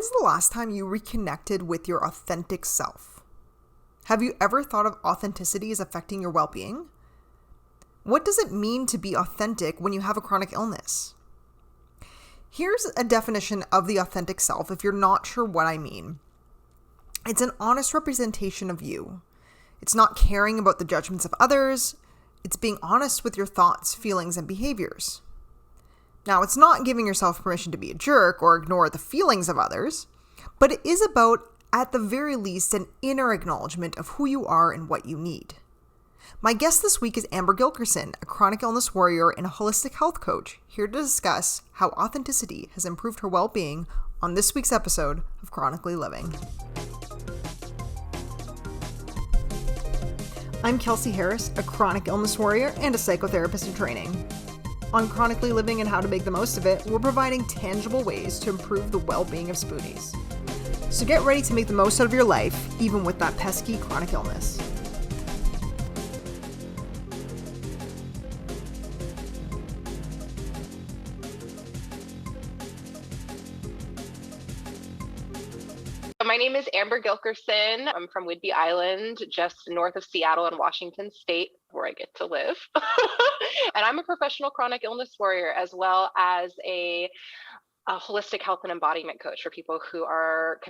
When's the last time you reconnected with your authentic self? Have you ever thought of authenticity as affecting your well-being? What does it mean to be authentic when you have a chronic illness? Here's a definition of the authentic self if you're not sure what I mean. It's an honest representation of you. It's not caring about the judgments of others. It's being honest with your thoughts, feelings, and behaviors. Now, it's not giving yourself permission to be a jerk or ignore the feelings of others, but it is about, at the very least, an inner acknowledgement of who you are and what you need. My guest this week is Amber Gilkerson, a chronic illness warrior and a holistic health coach, here to discuss how authenticity has improved her well-being on this week's episode of Chronically Living. I'm Kelsey Harris, a chronic illness warrior and a psychotherapist in training. On Chronically Living and How to Make the Most of It, we're providing tangible ways to improve the well-being of spoonies. So get ready to make the most out of your life, even with that pesky chronic illness. My name is Amber Gilkerson. I'm from Whidbey Island, just north of Seattle in Washington State, where I get to live. And I'm a professional chronic illness warrior, as well as a holistic health and embodiment coach for people who are,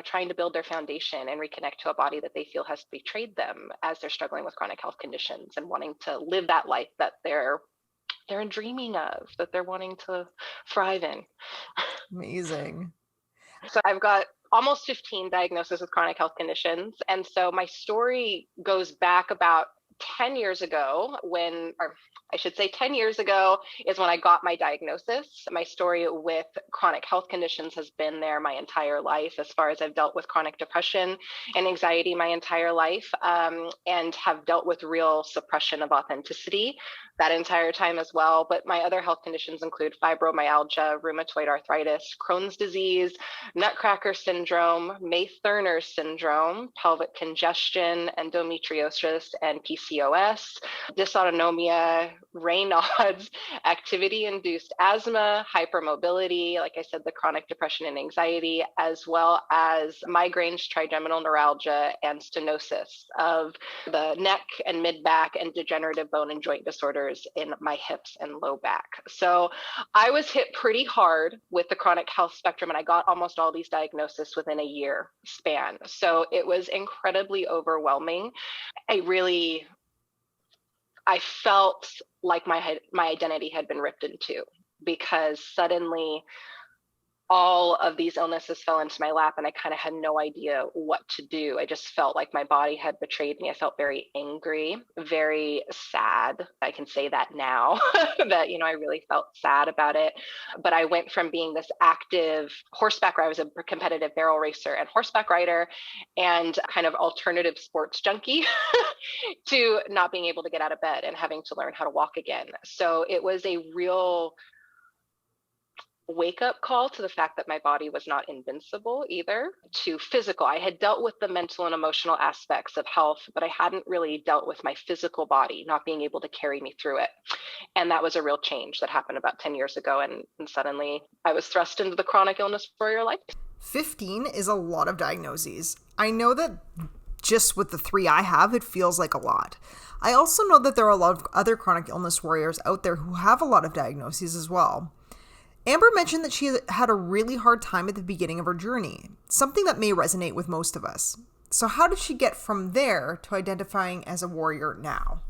trying to build their foundation and reconnect to a body that they feel has betrayed them as they're struggling with chronic health conditions and wanting to live that life that they're dreaming of, that they're wanting to thrive in. Amazing. So I've got almost 15 diagnoses with chronic health conditions. And so my story goes back about 10 years ago 10 years ago is when I got my diagnosis. My story with chronic health conditions has been there my entire life, as far as I've dealt with chronic depression and anxiety my entire life, and have dealt with real suppression of authenticity that entire time as well. But my other health conditions include fibromyalgia, rheumatoid arthritis, Crohn's disease, nutcracker syndrome, May-Thurner syndrome, pelvic congestion, endometriosis, and PCOS, dysautonomia, Raynaud's, activity-induced asthma, hypermobility, like I said, the chronic depression and anxiety, as well as migraines, trigeminal neuralgia, and stenosis of the neck and mid-back, and degenerative bone and joint disorders in my hips and low back. So I was hit pretty hard with the chronic health spectrum, and I got almost all these diagnoses within a year span. So it was incredibly overwhelming. I felt like my identity had been ripped in two, because suddenly all of these illnesses fell into my lap and I kind of had no idea what to do. I just felt like my body had betrayed me. I felt very angry, very sad. I can say that now that, I really felt sad about it. But I went from being this active horseback rider, I was a competitive barrel racer and horseback rider and kind of alternative sports junkie to not being able to get out of bed and having to learn how to walk again. So it was a real wake-up call to the fact that my body was not invincible either, to physical. I had dealt with the mental and emotional aspects of health, but I hadn't really dealt with my physical body not being able to carry me through it. And that was a real change that happened about 10 years ago. And suddenly I was thrust into the chronic illness warrior life. 15 is a lot of diagnoses. I know that just with the 3 I have, it feels like a lot. I also know that there are a lot of other chronic illness warriors out there who have a lot of diagnoses as well. Amber mentioned that she had a really hard time at the beginning of her journey, something that may resonate with most of us. So how did she get from there to identifying as a warrior now?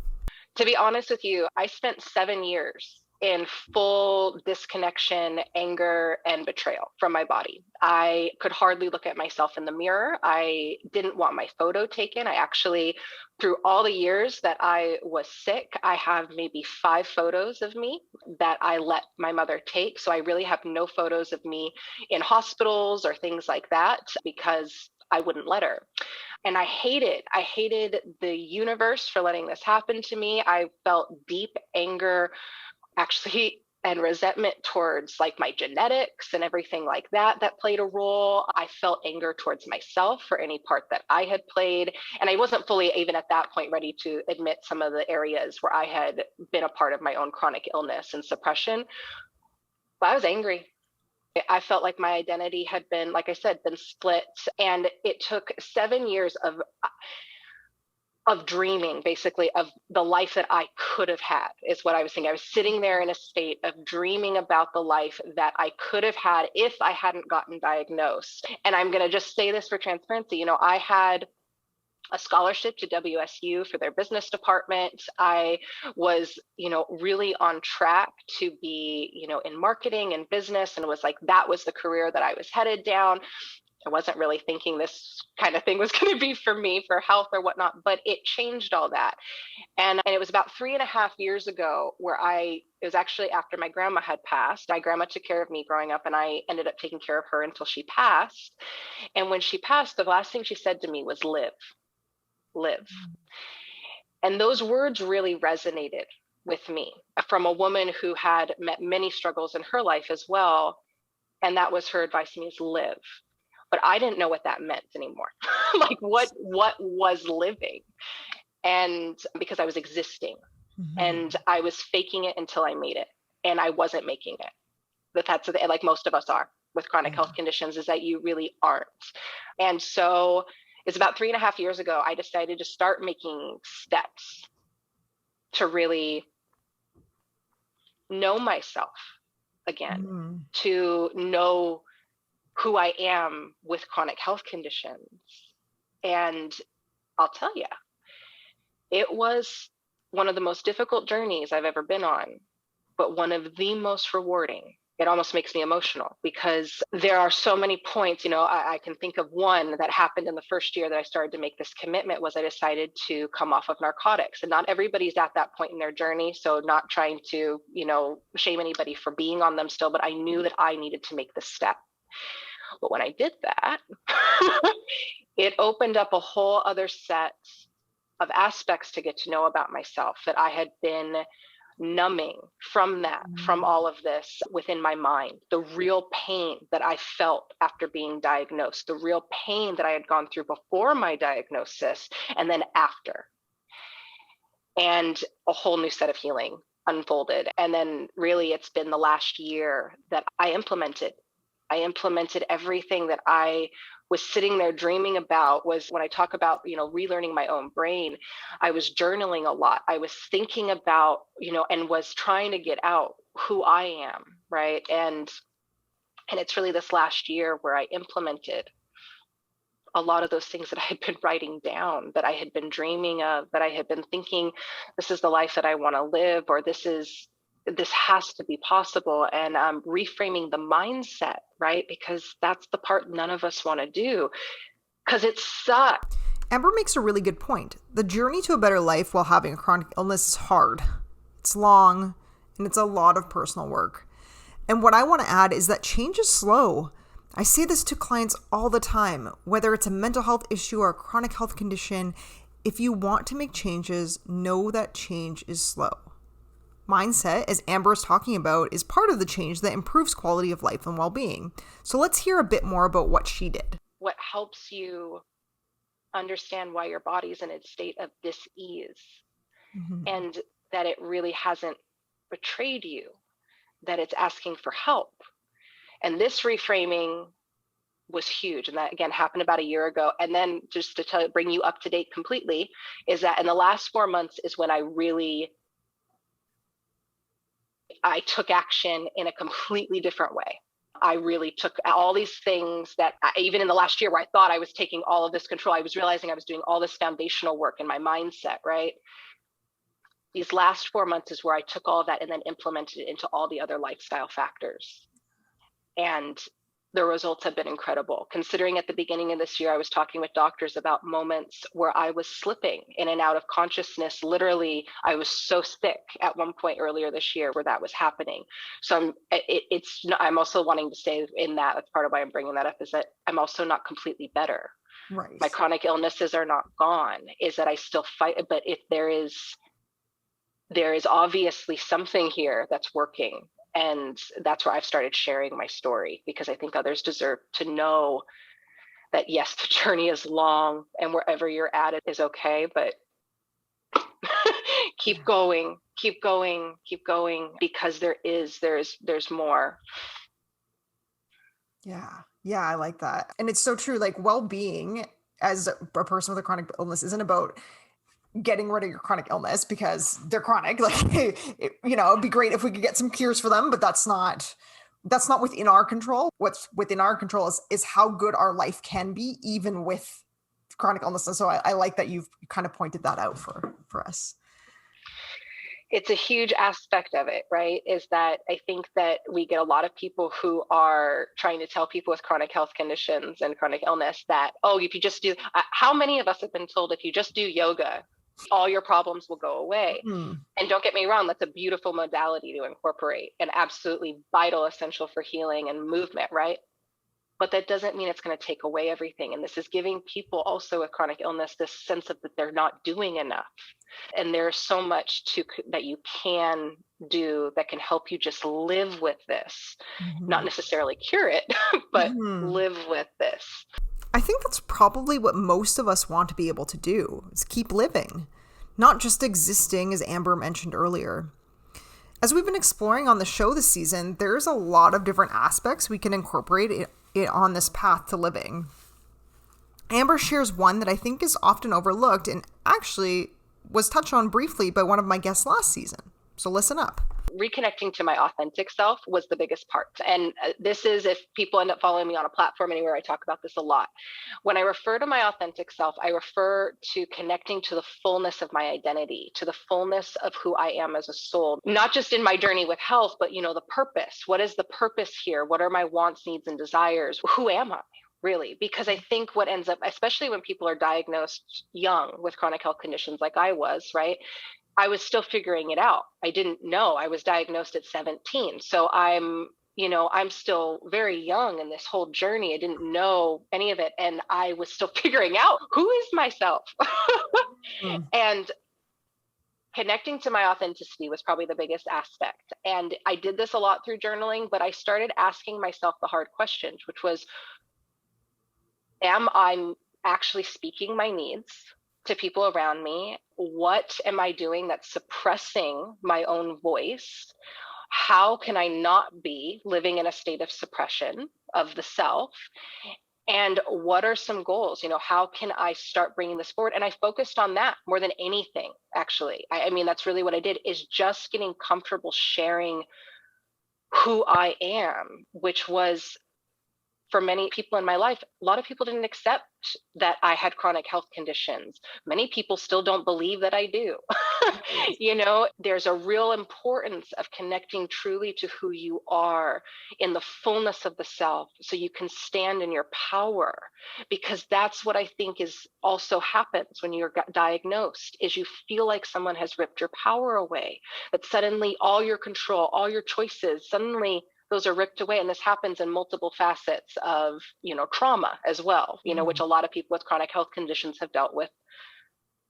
To be honest with you, I spent 7 years in full disconnection, anger, and betrayal from my body. I could hardly look at myself in the mirror. I didn't want my photo taken. I actually, through all the years that I was sick, I have maybe 5 photos of me that I let my mother take. So I really have no photos of me in hospitals or things like that because I wouldn't let her. And I hated the universe for letting this happen to me. I felt deep anger, actually, and resentment towards like my genetics and everything like that played a role. I felt anger towards myself for any part that I had played. And I wasn't fully, even at that point, ready to admit some of the areas where I had been a part of my own chronic illness and suppression. But I was angry. I felt like my identity had been, like I said, been split. And it took 7 years of dreaming, basically, of the life that I could have had, is what I was thinking. I was sitting there in a state of dreaming about the life that I could have had if I hadn't gotten diagnosed. And I'm going to just say this for transparency. I had a scholarship to WSU for their business department. I was, really on track to be, in marketing and business, and it was like that was the career that I was headed down. I wasn't really thinking this kind of thing was going to be for me, for health or whatnot, but it changed all that. And it was about 3.5 years ago where it was actually after my grandma had passed. My grandma took care of me growing up, and I ended up taking care of her until she passed. And when she passed, the last thing she said to me was, live. And those words really resonated with me, from a woman who had met many struggles in her life as well. And that was her advice to me, is live. But I didn't know what that meant anymore. Like what was living? And because I was existing, and I was faking it until I made it, and I wasn't making it. That's like most of us are with chronic health conditions, is that you really aren't. And so it's about 3.5 years ago, I decided to start making steps to really know myself again, to know who I am with chronic health conditions. And I'll tell you, it was one of the most difficult journeys I've ever been on, but one of the most rewarding. It almost makes me emotional because there are so many points. I can think of one that happened in the first year that I started to make this commitment. Was I decided to come off of narcotics. And not everybody's at that point in their journey, so not trying to shame anybody for being on them still, but I knew that I needed to make this step. But when I did that, it opened up a whole other set of aspects to get to know about myself that I had been numbing from all of this within my mind. The real pain that I felt after being diagnosed, the real pain that I had gone through before my diagnosis, and then after. And a whole new set of healing unfolded. And then really it's been the last year that I implemented everything that I was sitting there dreaming about. Was when I talk about, relearning my own brain, I was journaling a lot. I was thinking about, and was trying to get out who I am, right? And it's really this last year where I implemented a lot of those things that I had been writing down, that I had been dreaming of, that I had been thinking, this is the life that I want to live, or this has to be possible. And reframing the mindset, right? Because that's the part none of us want to do, because it sucks. Amber makes a really good point. The journey to a better life while having a chronic illness is hard. It's long, and it's a lot of personal work. And what I want to add is that change is slow. I say this to clients all the time, whether it's a mental health issue or a chronic health condition. If you want to make changes, know that change is slow. Mindset, as Amber is talking about, is part of the change that improves quality of life and well-being. So let's hear a bit more about what she did. What helps you understand why your body's in a state of dis-ease, and that it really hasn't betrayed you, that it's asking for help. And this reframing was huge. And that, again, happened about a year ago. And then just to bring you up to date completely, is that in the last 4 months is when I took action in a completely different way. I really took all these things that even in the last year where I thought I was taking all of this control, I was realizing I was doing all this foundational work in my mindset, right? These last 4 months is where I took all of that and then implemented it into all the other lifestyle factors. And the results have been incredible. Considering at the beginning of this year, I was talking with doctors about moments where I was slipping in and out of consciousness. Literally, I was so sick at one point earlier this year where that was happening. So I'm also wanting to say in that's part of why I'm bringing that up, is that I'm also not completely better. Right. My chronic illnesses are not gone, is that I still fight, but if there is obviously something here that's working. And that's where I've started sharing my story, because I think others deserve to know that, yes, the journey is long and wherever you're at, it is okay, but keep going, because there's more. Yeah. Yeah, I like that. And it's so true. Like well-being as a person with a chronic illness isn't about getting rid of your chronic illness because they're chronic. Like, it'd be great if we could get some cures for them, but that's not within our control. What's within our control is how good our life can be, even with chronic illness. And so I like that you've kind of pointed that out for us. It's a huge aspect of it, right? Is that I think that we get a lot of people who are trying to tell people with chronic health conditions and chronic illness that, oh, if you just do, how many of us have been told if you just do yoga, all your problems will go away? And don't get me wrong, that's a beautiful modality to incorporate and absolutely vital, essential for healing and movement, right? But that doesn't mean it's going to take away everything. And this is giving people also with chronic illness this sense of that they're not doing enough. And there's so much that you can do that can help you just live with this, not necessarily cure it, but live with this. I think that's probably what most of us want to be able to do, is keep living, not just existing, as Amber mentioned earlier. As we've been exploring on the show this season, there's a lot of different aspects we can incorporate it on this path to living. Amber shares one that I think is often overlooked and actually was touched on briefly by one of my guests last season. So listen up. Reconnecting to my authentic self was the biggest part. And this is, if people end up following me on a platform anywhere, I talk about this a lot. When I refer to my authentic self, I refer to connecting to the fullness of my identity, to the fullness of who I am as a soul, not just in my journey with health, but, the purpose. What is the purpose here? What are my wants, needs, and desires? Who am I? Really, because I think what ends up, especially when people are diagnosed young with chronic health conditions like I was, right? I was still figuring it out. I didn't know. I was diagnosed at 17. So I'm still very young in this whole journey. I didn't know any of it. And I was still figuring out who is myself. And connecting to my authenticity was probably the biggest aspect. And I did this a lot through journaling, but I started asking myself the hard questions, which was, am I actually speaking my needs to people around me? What am I doing that's suppressing my own voice? How can I not be living in a state of suppression of the self? And what are some goals? How can I start bringing this forward? And I focused on that more than anything, actually. I mean, that's really what I did, is just getting comfortable sharing who I am, which was, for many people in my life, a lot of people didn't accept that I had chronic health conditions. Many people still don't believe that I do. There's a real importance of connecting truly to who you are in the fullness of the self, so you can stand in your power, because that's what I think is also happens when you're diagnosed, is you feel like someone has ripped your power away, that suddenly all your control, all your choices, suddenly those are ripped away. And this happens in multiple facets of, trauma as well, which a lot of people with chronic health conditions have dealt with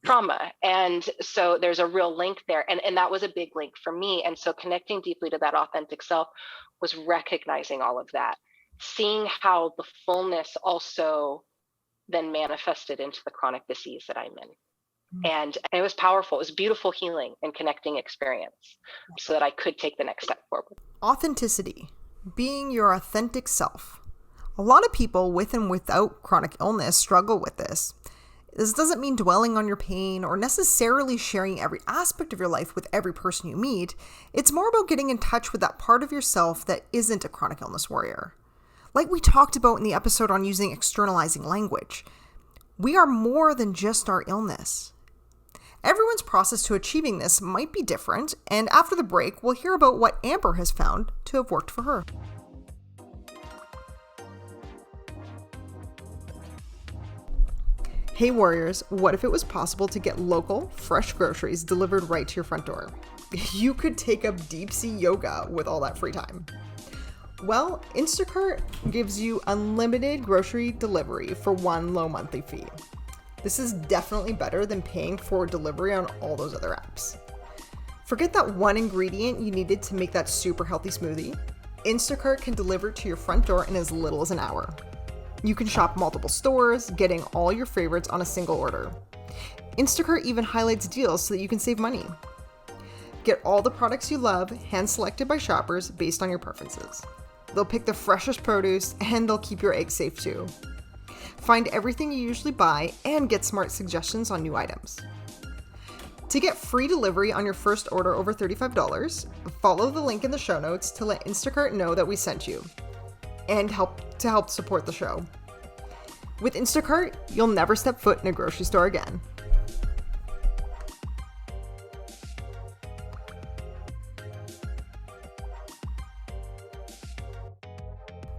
trauma. And so there's a real link there. And that was a big link for me. And so connecting deeply to that authentic self was recognizing all of that, seeing how the fullness also then manifested into the chronic disease that I'm in. And it was powerful. It was a beautiful healing and connecting experience, so that I could take the next step forward. Authenticity, being your authentic self. A lot of people with and without chronic illness struggle with this. This doesn't mean dwelling on your pain or necessarily sharing every aspect of your life with every person you meet. It's more about getting in touch with that part of yourself that isn't a chronic illness warrior. Like we talked about in the episode on using externalizing language, we are more than just our illness. Everyone's process to achieving this might be different, and after the break, we'll hear about what Amber has found to have worked for her. Hey warriors, what if it was possible to get local, fresh groceries delivered right to your front door? You could take up deep sea yoga with all that free time. Well, Instacart gives you unlimited grocery delivery for one low monthly fee. This is definitely better than paying for delivery on all those other apps. Forget that one ingredient you needed to make that super healthy smoothie. Instacart can deliver to your front door in as little as an hour. You can shop multiple stores, getting all your favorites on a single order. Instacart even highlights deals so that you can save money. Get all the products you love, hand-selected by shoppers based on your preferences. They'll pick the freshest produce, and they'll keep your eggs safe too. Find everything you usually buy and get smart suggestions on new items. To get free delivery on your first order over $35, follow the link in the show notes to let Instacart know that we sent you and help support the show. With Instacart, you'll never step foot in a grocery store again.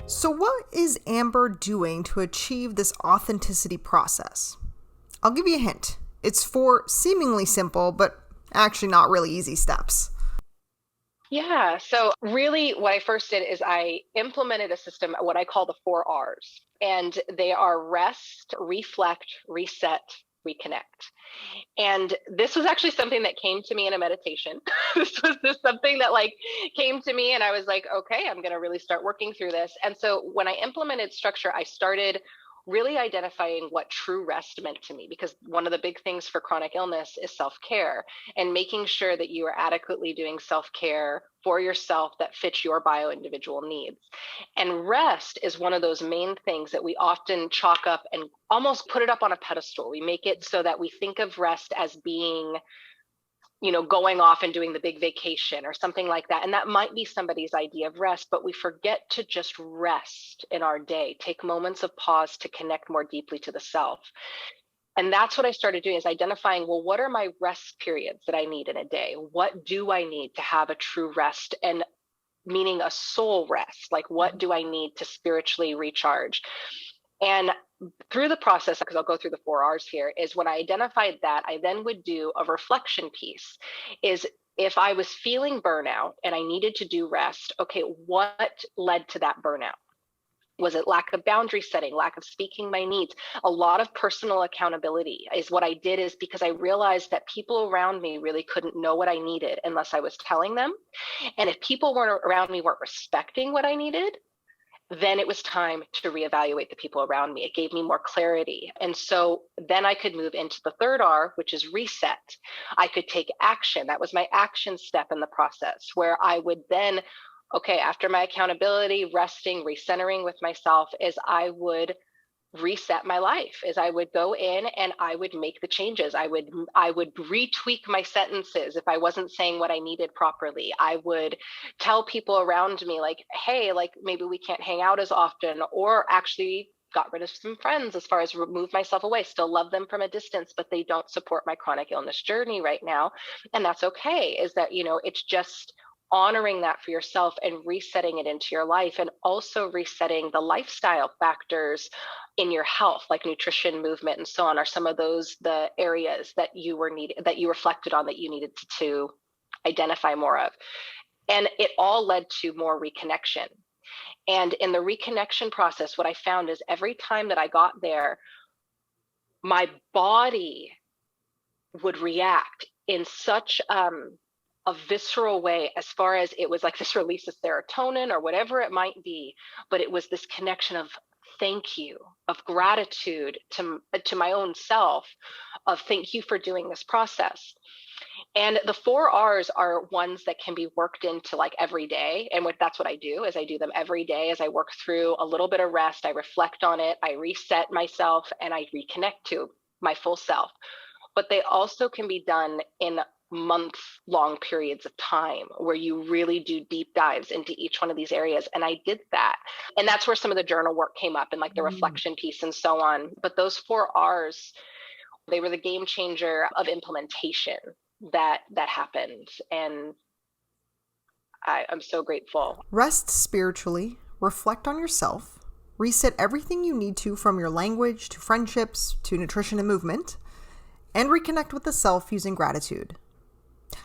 So what is Amber doing to achieve this authenticity process? I'll give you a hint. It's 4 seemingly simple, but actually not really easy steps. Yeah. So really what I first did is I implemented a system, what I call the 4 R's, and they are rest, reflect, reset, reconnect. And this was actually something that came to me in a meditation. This was just something that came to me, and I was like, okay, I'm going to really start working through this. And so when I implemented structure, I started really identifying what true rest meant to me, because one of the big things for chronic illness is self-care, and making sure that you are adequately doing self-care for yourself that fits your bio-individual needs. And rest is one of those main things that we often chalk up and almost put it up on a pedestal. We make it so that we think of rest as being, going off and doing the big vacation or something like that. And that might be somebody's idea of rest, but we forget to just rest in our day, take moments of pause to connect more deeply to the self. And that's what I started doing, is identifying, well, what are my rest periods that I need in a day? What do I need to have a true rest, and meaning a soul rest? Like, what do I need to spiritually recharge? And through the process, because I'll go through the 4 R's here, is when I identified that, I then would do a reflection piece. Is if I was feeling burnout and I needed to do rest, okay, what led to that burnout? Was it lack of boundary setting, lack of speaking my needs? A lot of personal accountability is what I did, is because I realized that people around me really couldn't know what I needed unless I was telling them. And if people around me weren't respecting what I needed, then it was time to reevaluate the people around me. It gave me more clarity. And so then I could move into the 3rd R, which is reset. I could take action. That was my action step in the process, where I would then, okay, after my accountability, resting, recentering with myself, is I would reset my life, is I would go in and I would make the changes. I would retweak my sentences if I wasn't saying what I needed properly. I would tell people around me, like, hey, maybe we can't hang out as often, or actually got rid of some friends as far as remove myself away, still love them from a distance, but they don't support my chronic illness journey right now. And that's okay. Is that, it's just honoring that for yourself and resetting it into your life, and also resetting the lifestyle factors in your health, like nutrition, movement, and so on, are some of those the areas that you reflected on that you needed to identify more of. And it all led to more reconnection. And in the reconnection process, what I found is every time that I got there, my body would react in such a visceral way, as far as it was like this release of serotonin or whatever it might be, but it was this connection of thank you, of gratitude to my own self, of thank you for doing this process. And the 4 R's are ones that can be worked into every day. And that's what I do, is I do them every day as I work through a little bit of rest. I reflect on it, I reset myself, and I reconnect to my full self. But they also can be done in month-long periods of time, where you really do deep dives into each one of these areas. And I did that. And that's where some of the journal work came up, and the reflection piece and so on. But those 4 R's, they were the game changer of implementation that happened. And I'm so grateful. Rest spiritually, reflect on yourself, reset everything you need to, from your language to friendships to nutrition and movement, and reconnect with the self using gratitude.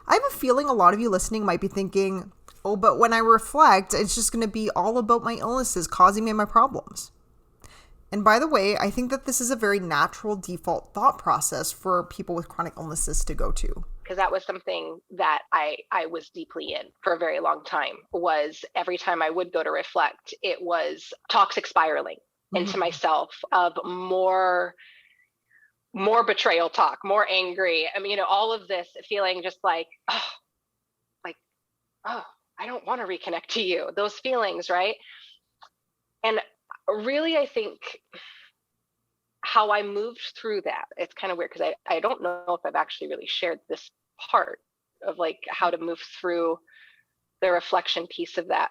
I have a feeling a lot of you listening might be thinking, oh, but when I reflect, it's just going to be all about my illnesses causing me my problems. And by the way, I think that this is a very natural default thought process for people with chronic illnesses to go to. Because that was something that I was deeply in for a very long time, was every time I would go to reflect, it was toxic spiraling into myself, of more betrayal talk, more angry. I mean, all of this feeling just oh, I don't want to reconnect to you, those feelings, right? And really, I think how I moved through that, it's kind of weird because I don't know if I've actually really shared this part of like how to move through the reflection piece of that,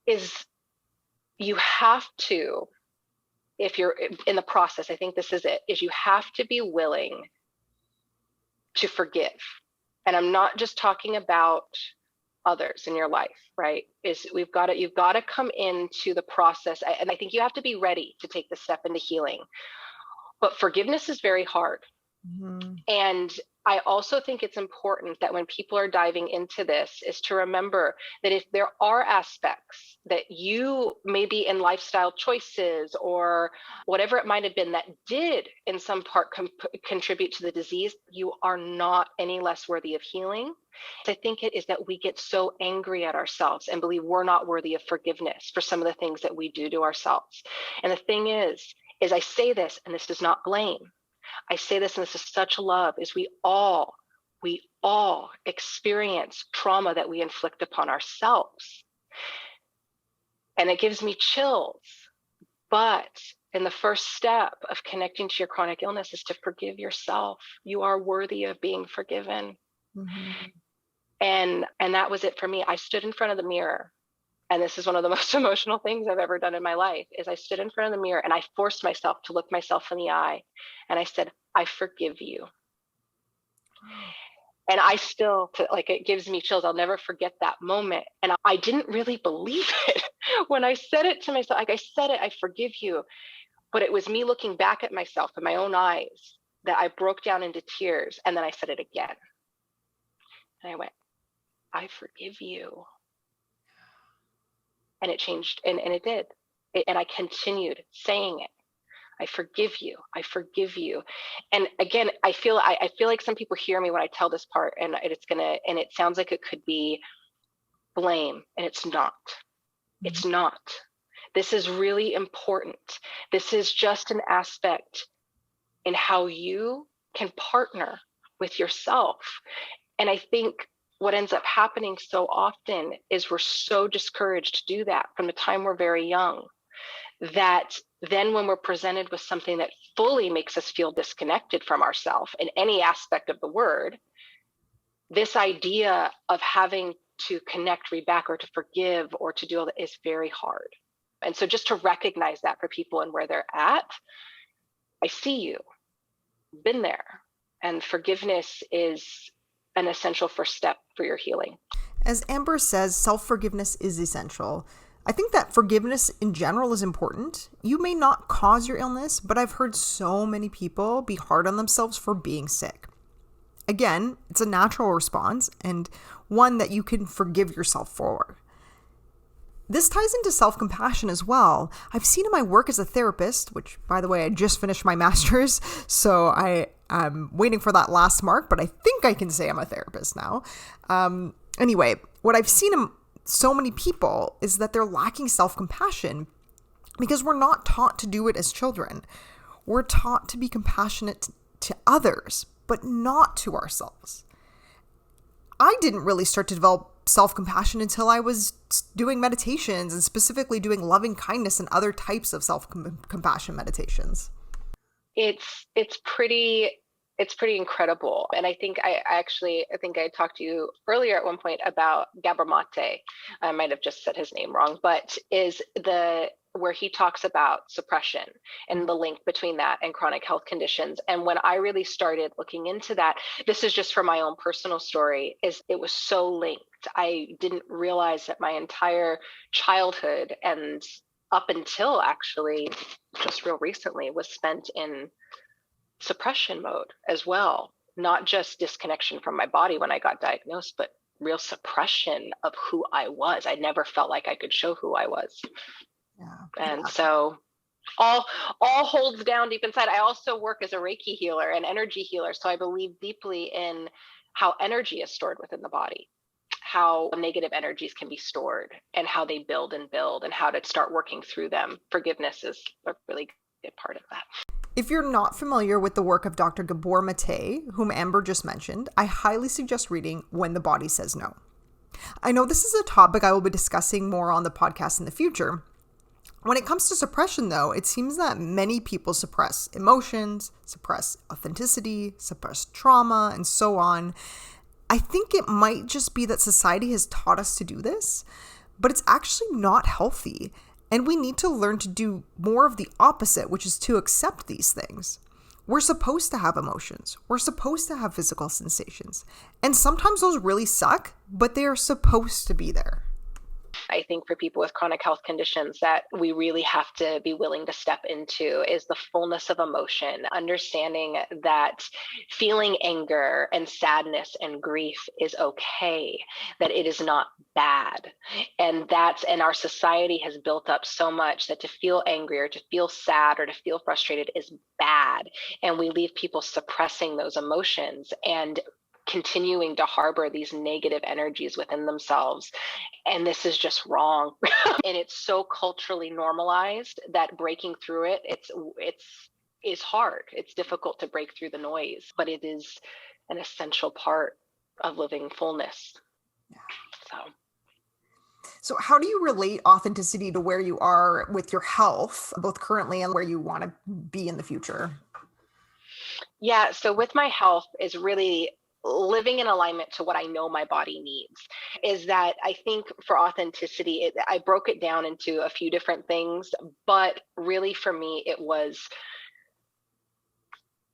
is you have to, if you're in the process, I think this is it, is you have to be willing to forgive. And I'm not just talking about others in your life, right? Is you've got to come into the process. And I think you have to be ready to take the step into healing. But forgiveness is very hard. Mm-hmm. And I also think it's important that when people are diving into this is to remember that if there are aspects that you maybe in lifestyle choices or whatever it might have been that did in some part contribute to the disease, you are not any less worthy of healing. I think it is that we get so angry at ourselves and believe we're not worthy of forgiveness for some of the things that we do to ourselves. And the thing is I say this, and this is not blame. I say this, and this is such love, is we all experience trauma that we inflict upon ourselves. And it gives me chills. But in the first step of connecting to your chronic illness is to forgive yourself. You are worthy of being forgiven. Mm-hmm. And that was it for me. I stood in front of the mirror. And this is one of the most emotional things I've ever done in my life, is I stood in front of the mirror and I forced myself to look myself in the eye. And I said, I forgive you. And I still, like, it gives me chills. I'll never forget that moment. And I didn't really believe it when I said it to myself. Like I said it, I forgive you. But it was me looking back at myself in my own eyes that I broke down into tears. And then I said it again. And I went, I forgive you. And it changed, and it did. And I continued saying it. I forgive you. I forgive you. And again, I feel like some people hear me when I tell this part, and it sounds like it could be blame, and it's not. Mm-hmm. It's not. This is really important. This is just an aspect in how you can partner with yourself. And I think what ends up happening so often is we're so discouraged to do that from the time we're very young, that then when we're presented with something that fully makes us feel disconnected from ourselves in any aspect of the word, this idea of having to connect, read back, or to forgive, or to do all that is very hard. And so just to recognize that for people and where they're at, I see you, been there. And forgiveness is an essential first step for your healing. As Amber says, self-forgiveness is essential. I think that forgiveness in general is important. You may not cause your illness, but I've heard so many people be hard on themselves for being sick. Again, it's a natural response and one that you can forgive yourself for. This ties into self-compassion as well. I've seen in my work as a therapist, which, by the way, I just finished my master's, so I'm waiting for that last mark, but I think I can say I'm a therapist now. Anyway, what I've seen in so many people is that they're lacking self-compassion because we're not taught to do it as children. We're taught to be compassionate to others, but not to ourselves. I didn't really start to develop self-compassion until I was doing meditations, and specifically doing loving kindness and other types of self-compassion meditations. It's pretty incredible. And I think I talked to you earlier at one point about Gabor Mate. I might have just said his name wrong, but where he talks about suppression and the link between that and chronic health conditions. And when I really started looking into that, this is just from my own personal story, is it was so linked. I didn't realize that my entire childhood and up until actually just real recently was spent in suppression mode as well. Not just disconnection from my body when I got diagnosed, but real suppression of who I was. I never felt like I could show who I was. And so all holds down deep inside. I also work as a Reiki healer and energy healer. So I believe deeply in how energy is stored within the body, how negative energies can be stored and how they build and how to start working through them. Forgiveness is a really good part of that. If you're not familiar with the work of Dr. Gabor Mate, whom Amber just mentioned, I highly suggest reading When the Body Says No. I know this is a topic I will be discussing more on the podcast in the future. When it comes to suppression, though, it seems that many people suppress emotions, suppress authenticity, suppress trauma, and so on. I think it might just be that society has taught us to do this, but it's actually not healthy. And we need to learn to do more of the opposite, which is to accept these things. We're supposed to have emotions. We're supposed to have physical sensations. And sometimes those really suck, but they are supposed to be there. I think for people with chronic health conditions that we really have to be willing to step into is the fullness of emotion, understanding that feeling anger and sadness and grief is okay, that it is not bad. And our society has built up so much that to feel angry or to feel sad or to feel frustrated is bad. And we leave people suppressing those emotions and continuing to harbor these negative energies within themselves. And this is just wrong. And it's so culturally normalized that breaking through it's hard. It's difficult to break through the noise, but it is an essential part of living fullness. So how do you relate authenticity to where you are with your health, both currently and where you want to be in the future? Yeah, so with my health is really living in alignment to what I know my body needs. Is that I think for authenticity, I broke it down into a few different things, but really for me,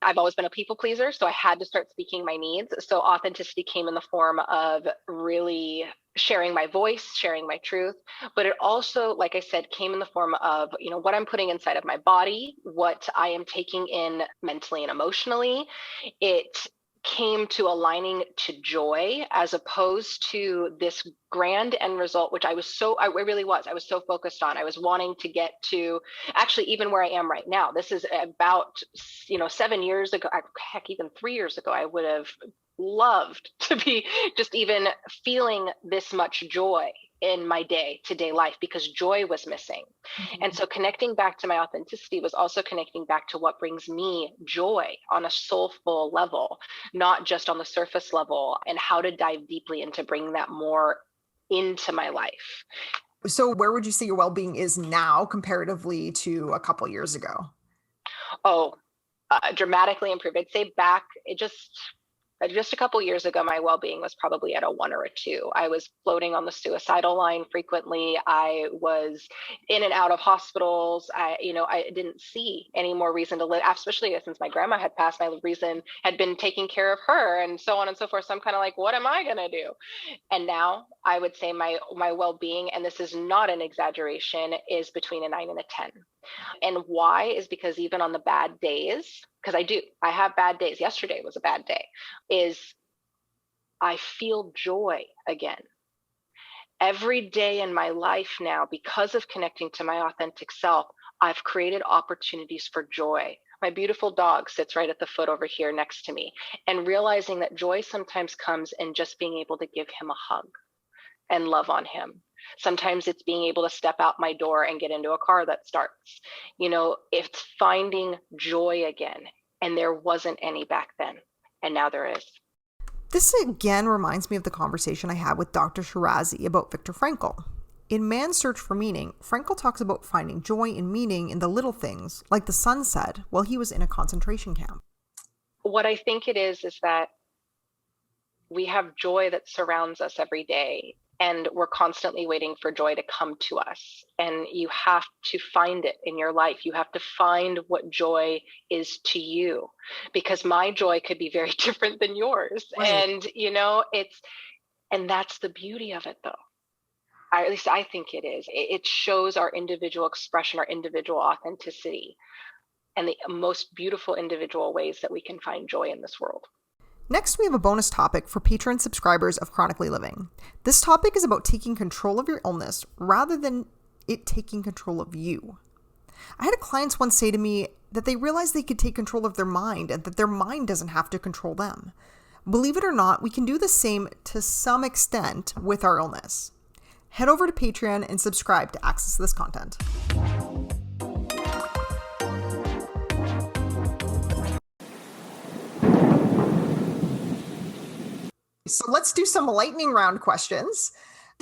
I've always been a people pleaser, so I had to start speaking my needs. So authenticity came in the form of really sharing my voice, sharing my truth, but it also, like I said, came in the form of, what I'm putting inside of my body, what I am taking in mentally and emotionally. It came to aligning to joy as opposed to this grand end result, which I was so focused on. I was wanting to get to actually even where I am right now. This is about, 7 years ago, heck, even 3 years ago, I would have loved to be just even feeling this much joy in my day-to-day life because joy was missing. Mm-hmm. And so connecting back to my authenticity was also connecting back to what brings me joy on a soulful level, not just on the surface level, and how to dive deeply into bringing that more into my life. So where would you say your well-being is now comparatively to a couple years ago? Dramatically improved. I'd say back, just a couple years ago, my well-being was probably at a 1 or a 2. I was floating on the suicidal line frequently. I was in and out of hospitals. I didn't see any more reason to live, especially since my grandma had passed. My reason had been taking care of her and so on and so forth. So I'm kind of like, what am I going to do? And now I would say my well-being, and this is not an exaggeration, is between a 9 and a 10. And why is because even on the bad days, because I have bad days. Yesterday was a bad day, is I feel joy again. Every day in my life now, because of connecting to my authentic self, I've created opportunities for joy. My beautiful dog sits right at the foot over here next to me, and realizing that joy sometimes comes in just being able to give him a hug and love on him. Sometimes it's being able to step out my door and get into a car that starts. It's finding joy again. And there wasn't any back then. And now there is. This again reminds me of the conversation I had with Dr. Shirazi about Viktor Frankl. In Man's Search for Meaning, Frankl talks about finding joy and meaning in the little things, like the sunset, while he was in a concentration camp. What I think it is that we have joy that surrounds us every day. And we're constantly waiting for joy to come to us. And you have to find it in your life. You have to find what joy is to you, because my joy could be very different than yours. Right. And, and that's the beauty of it, though. At least I think it is. It shows our individual expression, our individual authenticity, and the most beautiful individual ways that we can find joy in this world. Next, we have a bonus topic for Patreon subscribers of Chronically Living. This topic is about taking control of your illness rather than it taking control of you. I had a client once say to me that they realized they could take control of their mind and that their mind doesn't have to control them. Believe it or not, we can do the same to some extent with our illness. Head over to Patreon and subscribe to access this content. So let's do some lightning round questions.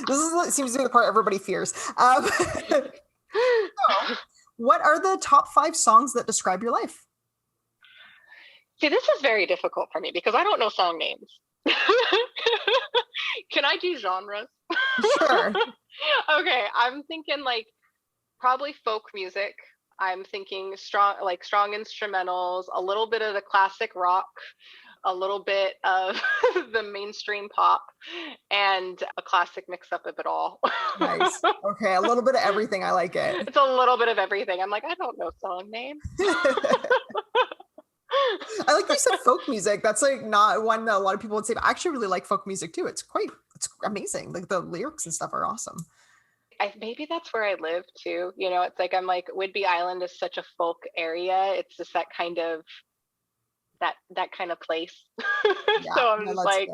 Seems to be the part everybody fears. So, what are the top 5 songs that describe your life? See, this is very difficult for me because I don't know song names. Can I do genres? Sure. Okay, I'm thinking like probably folk music. I'm thinking strong instrumentals, a little bit of the classic rock, a little bit of the mainstream pop, and a classic mix up of it all. Nice. Okay, a little bit of everything. I like it. It's a little bit of everything. I'm like, I don't know song names. I like that you said folk music. That's like not one that a lot of people would say, but I actually really like folk music too. It's amazing. Like the lyrics and stuff are awesome. Maybe that's where I live too. You know, it's like I'm like Whidbey Island is such a folk area. It's just that kind of place. Yeah, So I'm no, just like,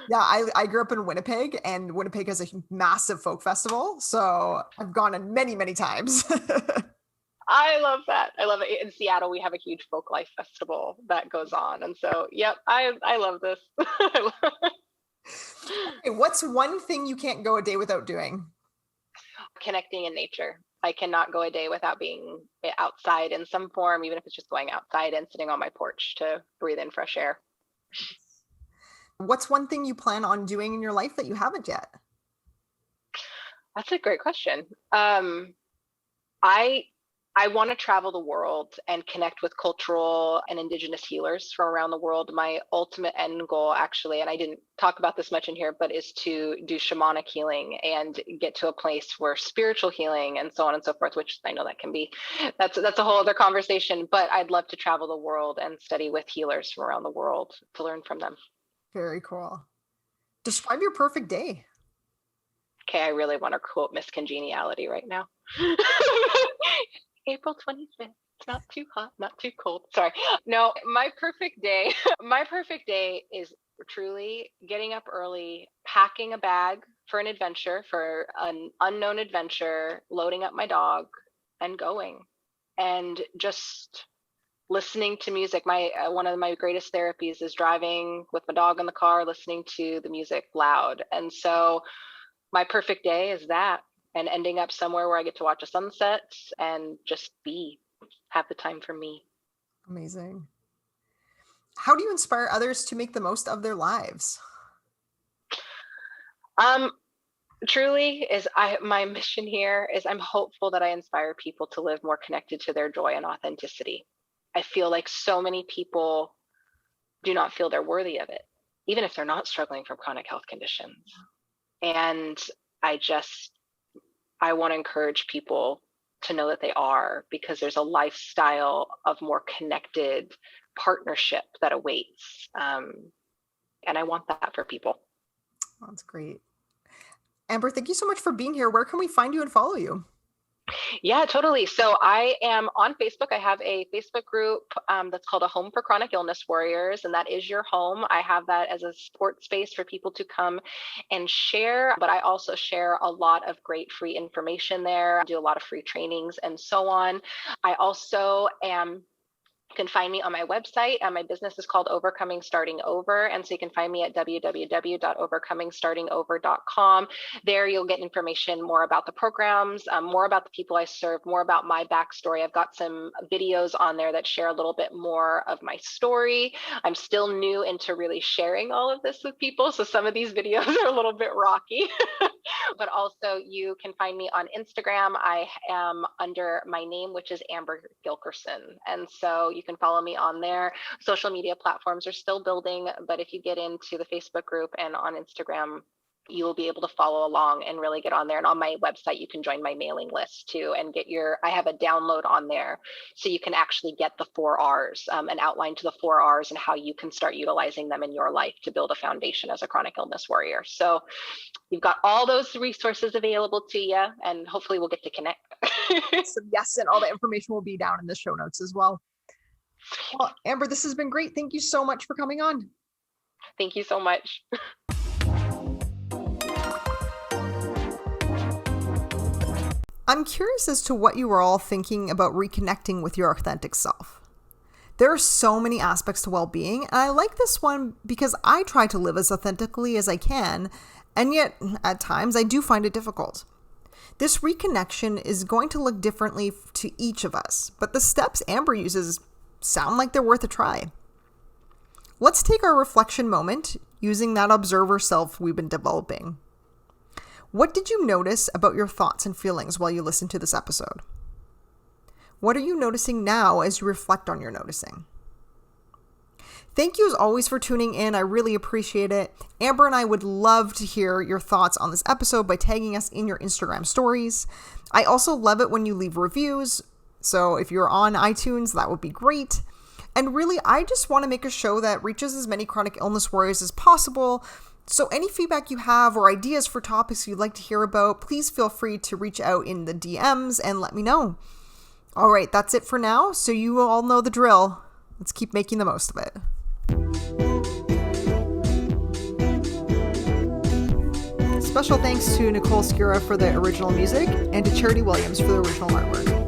yeah, I grew up in Winnipeg, and Winnipeg has a massive folk festival. So I've gone in many, many times. I love that. I love it. In Seattle, we have a huge folk life festival that goes on. And so, yep, I love this. Okay, what's one thing you can't go a day without doing? Connecting in nature. I cannot go a day without being outside in some form, even if it's just going outside and sitting on my porch to breathe in fresh air. What's one thing you plan on doing in your life that you haven't yet? That's a great question. I want to travel the world and connect with cultural and indigenous healers from around the world. My ultimate end goal, actually, and I didn't talk about this much in here, but is to do shamanic healing and get to a place where spiritual healing and so on and so forth, which I know that's a whole other conversation, but I'd love to travel the world and study with healers from around the world to learn from them. Very cool. Describe your perfect day. Okay, I really want to quote Miss Congeniality right now. April 25th. It's not too hot, not too cold. Sorry. No, my perfect day is truly getting up early, packing a bag for an unknown adventure, loading up my dog and going, and just listening to music. One of my greatest therapies is driving with my dog in the car, listening to the music loud. And so my perfect day is that, and ending up somewhere where I get to watch a sunset and just have the time for me. Amazing. How do you inspire others to make the most of their lives? Truly my mission here is I'm hopeful that I inspire people to live more connected to their joy and authenticity. I feel like so many people do not feel they're worthy of it, even if they're not struggling from chronic health conditions. And I want to encourage people to know that they are, because there's a lifestyle of more connected partnership that awaits. And I want that for people. That's great. Amber, thank you so much for being here. Where can we find you and follow you? Yeah, totally. So I am on Facebook. I have a Facebook group that's called A Home for Chronic Illness Warriors, and that is your home. I have that as a support space for people to come and share, but I also share a lot of great free information there. I do a lot of free trainings and so on. I also You can find me on my website. My business is called Overcoming Starting Over. And so you can find me at www.overcomingstartingover.com. There you'll get information more about the programs, more about the people I serve, more about my backstory. I've got some videos on there that share a little bit more of my story. I'm still new into really sharing all of this with people, so some of these videos are a little bit rocky. But also you can find me on Instagram. I am under my name, which is Amber Gilkerson. And so you can follow me on there. Social media platforms are still building, but if you get into the Facebook group and on Instagram, you will be able to follow along and really get on there. And on my website, you can join my mailing list too and I have a download on there. So you can actually get the 4 R's, an outline to the 4 R's and how you can start utilizing them in your life to build a foundation as a chronic illness warrior. So you've got all those resources available to you, and hopefully we'll get to connect. So yes, and all the information will be down in the show notes as well. Well, Amber, this has been great. Thank you so much for coming on. Thank you so much. I'm curious as to what you were all thinking about reconnecting with your authentic self. There are so many aspects to well-being, and I like this one because I try to live as authentically as I can, and yet at times I do find it difficult. This reconnection is going to look differently to each of us, but the steps Amber uses sound like they're worth a try. Let's take our reflection moment using that observer self we've been developing. What did you notice about your thoughts and feelings while you listened to this episode? What are you noticing now as you reflect on your noticing? Thank you as always for tuning in. I really appreciate it. Amber and I would love to hear your thoughts on this episode by tagging us in your Instagram stories. I also love it when you leave reviews. So if you're on iTunes, that would be great. And really, I just want to make a show that reaches as many chronic illness warriors as possible. So any feedback you have or ideas for topics you'd like to hear about, please feel free to reach out in the DMs and let me know. All right, that's it for now. So you all know the drill. Let's keep making the most of it. Special thanks to Nicole Skira for the original music and to Charity Williams for the original artwork.